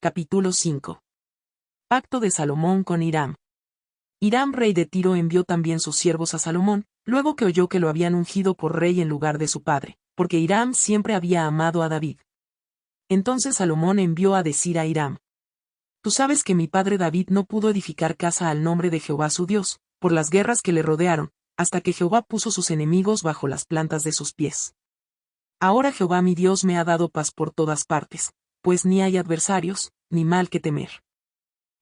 Capítulo 5. Pacto de Salomón con Hiram. Hiram, rey de Tiro, envió también sus siervos a Salomón, luego que oyó que lo habían ungido por rey en lugar de su padre, porque Hiram siempre había amado a David. Entonces Salomón envió a decir a Hiram: Tú sabes que mi padre David no pudo edificar casa al nombre de Jehová su Dios, por las guerras que le rodearon, hasta que Jehová puso sus enemigos bajo las plantas de sus pies. Ahora Jehová mi Dios me ha dado paz por todas partes, pues ni hay adversarios, ni mal que temer.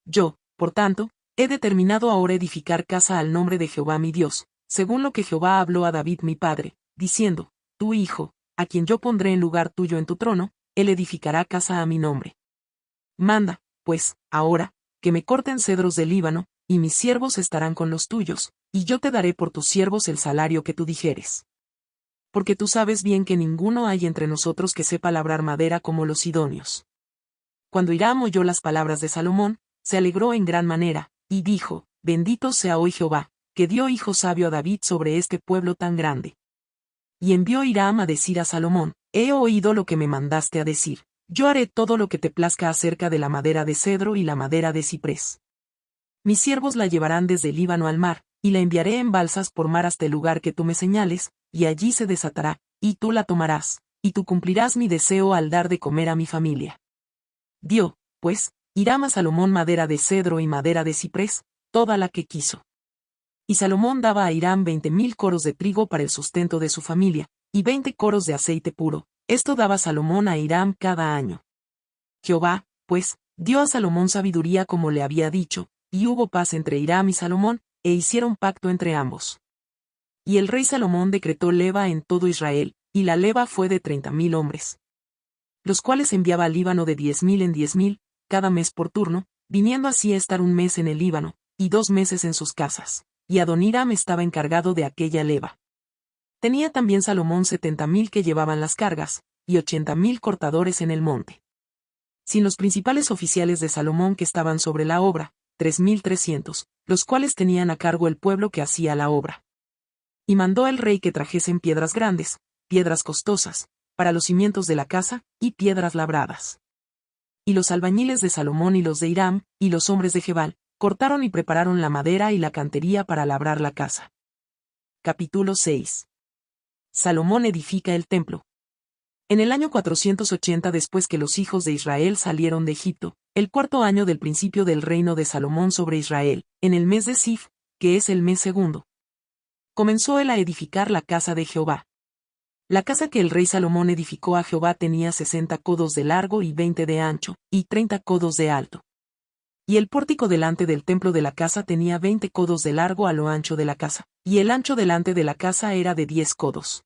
Yo, por tanto, he determinado ahora edificar casa al nombre de Jehová mi Dios, según lo que Jehová habló a David mi padre, diciendo: Tu hijo, a quien yo pondré en lugar tuyo en tu trono, él edificará casa a mi nombre. Manda, pues, ahora, que me corten cedros del Líbano, y mis siervos estarán con los tuyos, y yo te daré por tus siervos el salario que tú dijeres. Porque tú sabes bien que ninguno hay entre nosotros que sepa labrar madera como los sidonios. Cuando Hiram oyó las palabras de Salomón, se alegró en gran manera, y dijo: Bendito sea hoy Jehová, que dio hijo sabio a David sobre este pueblo tan grande. Y envió Hiram a decir a Salomón: He oído lo que me mandaste a decir, yo haré todo lo que te plazca acerca de la madera de cedro y la madera de ciprés. Mis siervos la llevarán desde el Líbano al mar, y la enviaré en balsas por mar hasta el lugar que tú me señales, y allí se desatará, y tú la tomarás, y tú cumplirás mi deseo al dar de comer a mi familia. Dio, pues, Hiram a Salomón madera de cedro y madera de ciprés, toda la que quiso. Y Salomón daba a Hiram 20,000 coros de trigo para el sustento de su familia, y 20 coros de aceite puro. Esto daba Salomón a Hiram cada año. Jehová, pues, dio a Salomón sabiduría como le había dicho, y hubo paz entre Hiram y Salomón, e hicieron pacto entre ambos. Y el rey Salomón decretó leva en todo Israel, y la leva fue de 30,000 hombres, los cuales enviaba al Líbano de 10,000 en 10,000, cada mes por turno, viniendo así a estar un mes en el Líbano, y 2 meses en sus casas, y Adoniram estaba encargado de aquella leva. Tenía también Salomón 70,000 que llevaban las cargas, y 80,000 cortadores en el monte. Sin los principales oficiales de Salomón que estaban sobre la obra, 3,300, los cuales tenían a cargo el pueblo que hacía la obra. Y mandó el rey que trajesen piedras grandes, piedras costosas, para los cimientos de la casa, y piedras labradas. Y los albañiles de Salomón y los de Hiram, y los hombres de Gebal, cortaron y prepararon la madera y la cantería para labrar la casa. Capítulo 6. Salomón edifica el templo. En el año 480 después que los hijos de Israel salieron de Egipto, el 4º año del principio del reino de Salomón sobre Israel, en el mes de Sif, que es el mes segundo, comenzó él a edificar la casa de Jehová. La casa que el rey Salomón edificó a Jehová tenía 60 codos de largo y 20 de ancho, y 30 codos de alto. Y el pórtico delante del templo de la casa tenía 20 codos de largo a lo ancho de la casa, y el ancho delante de la casa era de 10 codos.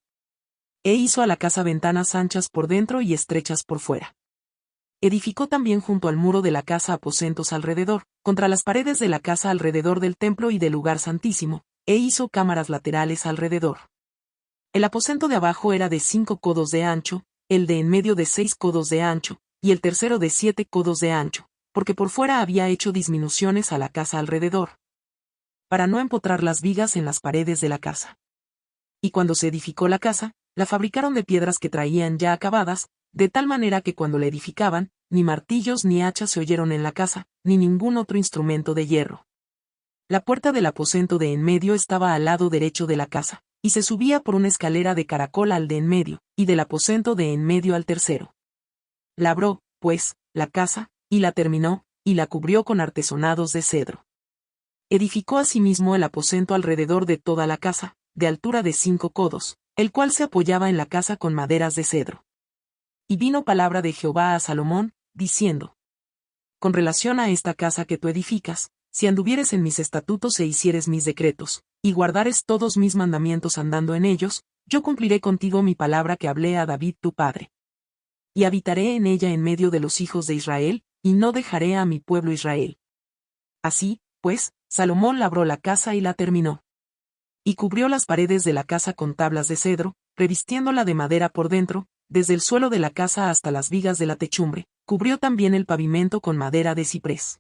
E hizo a la casa ventanas anchas por dentro y estrechas por fuera. Edificó también junto al muro de la casa aposentos alrededor, contra las paredes de la casa alrededor del templo y del lugar santísimo, e hizo cámaras laterales alrededor. El aposento de abajo era de 5 codos de ancho, el de en medio de 6 codos de ancho, y el tercero de 7 codos de ancho, porque por fuera había hecho disminuciones a la casa alrededor, para no empotrar las vigas en las paredes de la casa. Y cuando se edificó la casa, la fabricaron de piedras que traían ya acabadas, de tal manera que cuando la edificaban, ni martillos ni hachas se oyeron en la casa, ni ningún otro instrumento de hierro. La puerta del aposento de en medio estaba al lado derecho de la casa, y se subía por una escalera de caracol al de en medio, y del aposento de en medio al tercero. Labró, pues, la casa, y la terminó, y la cubrió con artesonados de cedro. Edificó asimismo el aposento alrededor de toda la casa, de altura de 5 codos, el cual se apoyaba en la casa con maderas de cedro. Y vino palabra de Jehová a Salomón, diciendo: Con relación a esta casa que tú edificas, si anduvieres en mis estatutos e hicieres mis decretos, y guardares todos mis mandamientos andando en ellos, yo cumpliré contigo mi palabra que hablé a David tu padre. Y habitaré en ella en medio de los hijos de Israel, y no dejaré a mi pueblo Israel. Así, pues, Salomón labró la casa y la terminó. Y cubrió las paredes de la casa con tablas de cedro, revistiéndola de madera por dentro, desde el suelo de la casa hasta las vigas de la techumbre, cubrió también el pavimento con madera de ciprés.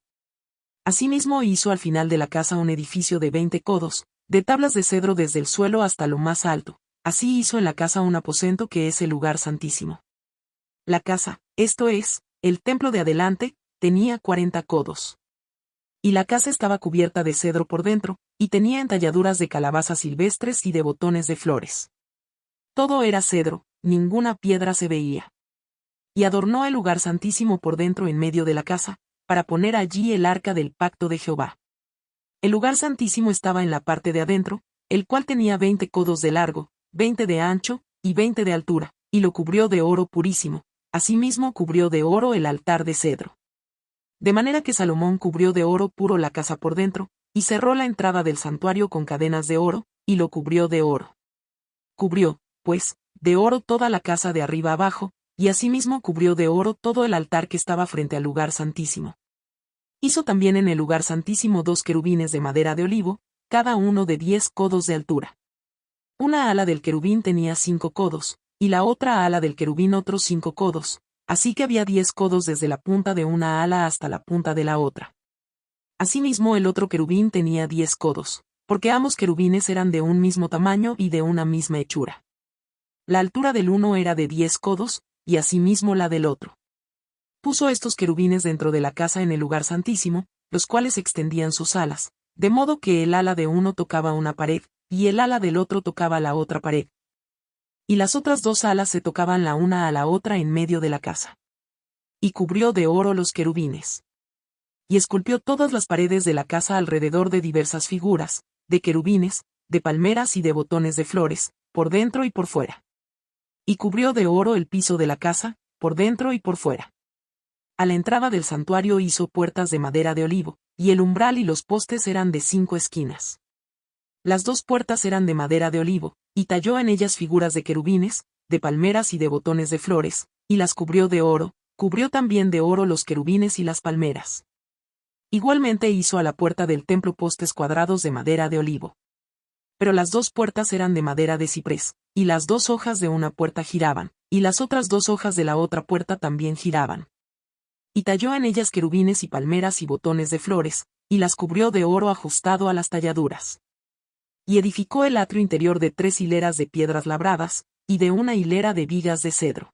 Asimismo hizo al final de la casa un edificio de 20 codos, de tablas de cedro desde el suelo hasta lo más alto. Así hizo en la casa un aposento que es el lugar santísimo. La casa, esto es, el templo de adelante, tenía 40 codos. Y la casa estaba cubierta de cedro por dentro, y tenía entalladuras de calabazas silvestres y de botones de flores. Todo era cedro, ninguna piedra se veía. Y adornó el lugar santísimo por dentro en medio de la casa, para poner allí el arca del pacto de Jehová. El lugar santísimo estaba en la parte de adentro, el cual tenía 20 codos de largo, 20 de ancho, y 20 de altura, y lo cubrió de oro purísimo, asimismo cubrió de oro el altar de cedro. De manera que Salomón cubrió de oro puro la casa por dentro, y cerró la entrada del santuario con cadenas de oro, y lo cubrió de oro. Cubrió, pues, de oro toda la casa de arriba abajo, y asimismo cubrió de oro todo el altar que estaba frente al lugar santísimo. Hizo también en el lugar santísimo 2 querubines de madera de olivo, cada uno de 10 codos de altura. Una ala del querubín tenía 5 codos, y la otra ala del querubín otros 5 codos, así que había 10 codos desde la punta de una ala hasta la punta de la otra. Asimismo el otro querubín tenía 10 codos, porque ambos querubines eran de un mismo tamaño y de una misma hechura. La altura del uno era de 10 codos, y asimismo la del otro. Puso estos querubines dentro de la casa en el lugar santísimo, los cuales extendían sus alas, de modo que el ala de uno tocaba una pared, y el ala del otro tocaba la otra pared. Y las otras 2 alas se tocaban la una a la otra en medio de la casa. Y cubrió de oro los querubines. Y esculpió todas las paredes de la casa alrededor de diversas figuras, de querubines, de palmeras y de botones de flores, por dentro y por fuera. Y cubrió de oro el piso de la casa, por dentro y por fuera. A la entrada del santuario hizo puertas de madera de olivo, y el umbral y los postes eran de 5 esquinas. Las 2 puertas eran de madera de olivo, y talló en ellas figuras de querubines, de palmeras y de botones de flores, y las cubrió de oro, cubrió también de oro los querubines y las palmeras. Igualmente hizo a la puerta del templo postes cuadrados de madera de olivo. Pero las 2 puertas eran de madera de ciprés, y las 2 hojas de una puerta giraban, y las otras 2 hojas de la otra puerta también giraban. Y talló en ellas querubines y palmeras y botones de flores, y las cubrió de oro ajustado a las talladuras. Y edificó el atrio interior de 3 hileras de piedras labradas, y de una hilera de vigas de cedro.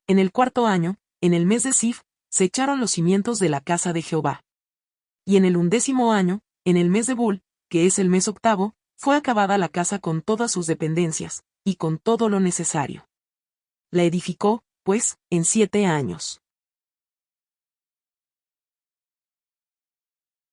En el 4º año, en el mes de Sif, se echaron los cimientos de la casa de Jehová. Y en el 11º año, en el mes de Bul, que es el mes 8º, fue acabada la casa con todas sus dependencias, y con todo lo necesario. La edificó, pues, en 7 años.